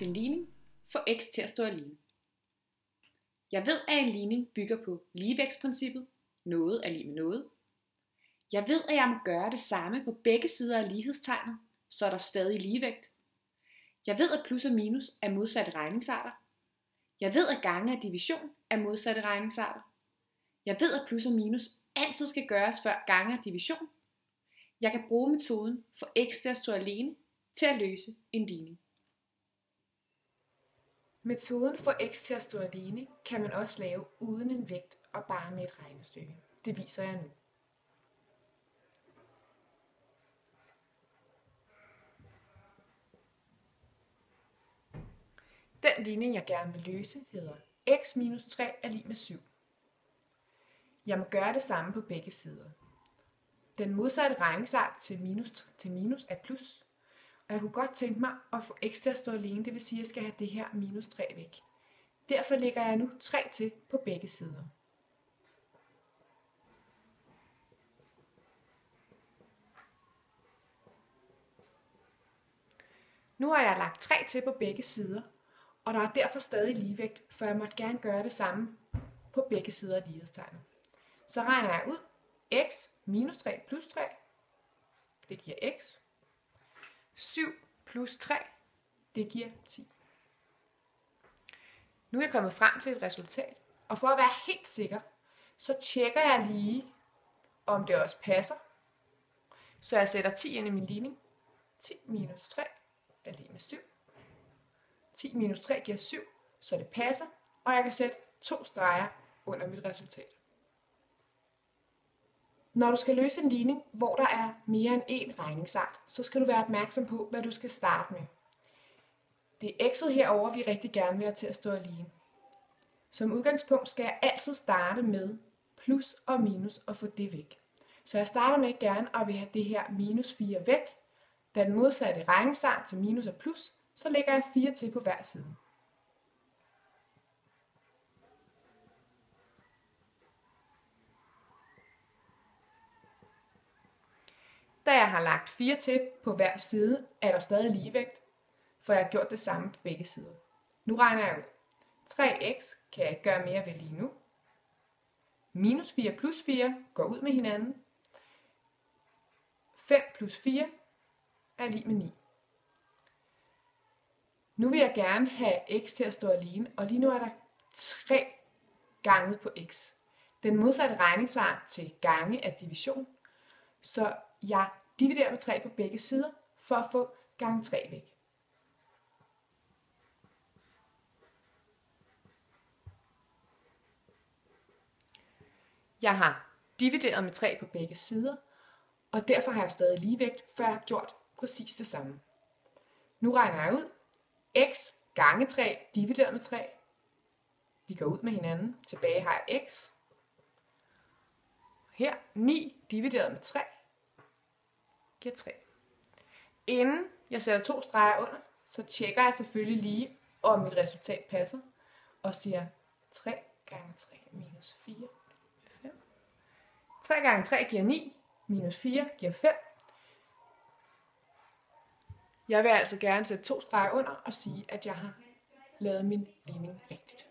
løse en ligning. Få x til at stå alene. Jeg ved, at en ligning bygger på ligevægtsprincippet. Noget er lig med noget. Jeg ved, at jeg må gøre det samme på begge sider af lighedstegnet, så er der stadig ligevægt. Jeg ved, at plus og minus er modsatte regningsarter. Jeg ved, at gange og division er modsatte regningsarter. Jeg ved, at plus og minus altid skal gøres før gange og division. Jeg kan bruge metoden for x til at stå alene til at løse en ligning. Metoden for x til at stå alene kan man også lave uden en vægt og bare med et regnestykke. Det viser jeg nu. Den ligning, jeg gerne vil løse, hedder x minus 3 er lig med 7. Jeg må gøre det samme på begge sider. Den modsatte regningsart til minus er plus. Og jeg kunne godt tænke mig at få x til at stå alene, det vil sige, at jeg skal have det her minus 3 væk. Derfor lægger jeg nu 3 til på begge sider. Nu har jeg lagt 3 til på begge sider, og der er derfor stadig ligevægt, for jeg måtte gerne gøre det samme på begge sider af lighedstegnet. Så regner jeg ud, x minus 3 plus 3, det giver x. 7 plus 3, det giver 10. Nu er jeg kommet frem til et resultat, og for at være helt sikker, så tjekker jeg lige, om det også passer. Så jeg sætter 10 ind i min ligning. 10 minus 3 er lig med 7. 10 minus 3 giver 7, så det passer, og jeg kan sætte 2 streger under mit resultat. Når du skal løse en ligning, hvor der er mere end én regningsart, så skal du være opmærksom på, hvad du skal starte med. Det er x'et herover, vi rigtig gerne vil have til at stå alene. Som udgangspunkt skal jeg altid starte med plus og minus og få det væk. Så jeg starter med gerne at vil have det her minus 4 væk. Da den modsatte regningsart til minus er plus, så lægger jeg 4 til på hver side. Da jeg har lagt 4 til på hver side, er der stadig ligevægt, for jeg har gjort det samme på begge sider. Nu regner jeg ud. 3x kan jeg ikke gøre mere ved lige nu. Minus 4 plus 4 går ud med hinanden. 5 plus 4 er lig med 9. Nu vil jeg gerne have x til at stå alene, og lige nu er der 3 gange på x. Den modsatte regningsart til gange er division, så jeg dividerer med 3 på begge sider for at få gange 3 væk. Jeg har divideret med 3 på begge sider, og derfor har jeg stadig ligevægt, før jeg har gjort præcis det samme. Nu regner jeg ud. X gange 3 divideret med 3. De går ud med hinanden. Tilbage har jeg x. Her 9 divideret med 3 giver 3. Inden jeg sætter 2 streger under, så tjekker jeg selvfølgelig lige, om mit resultat passer. Og siger 3 gange 3 minus 4 giver 5. 3 gange 3 giver 9. Minus 4 giver 5. Jeg vil altså gerne sætte 2 streger under og sige, at jeg har lavet min ligning rigtigt.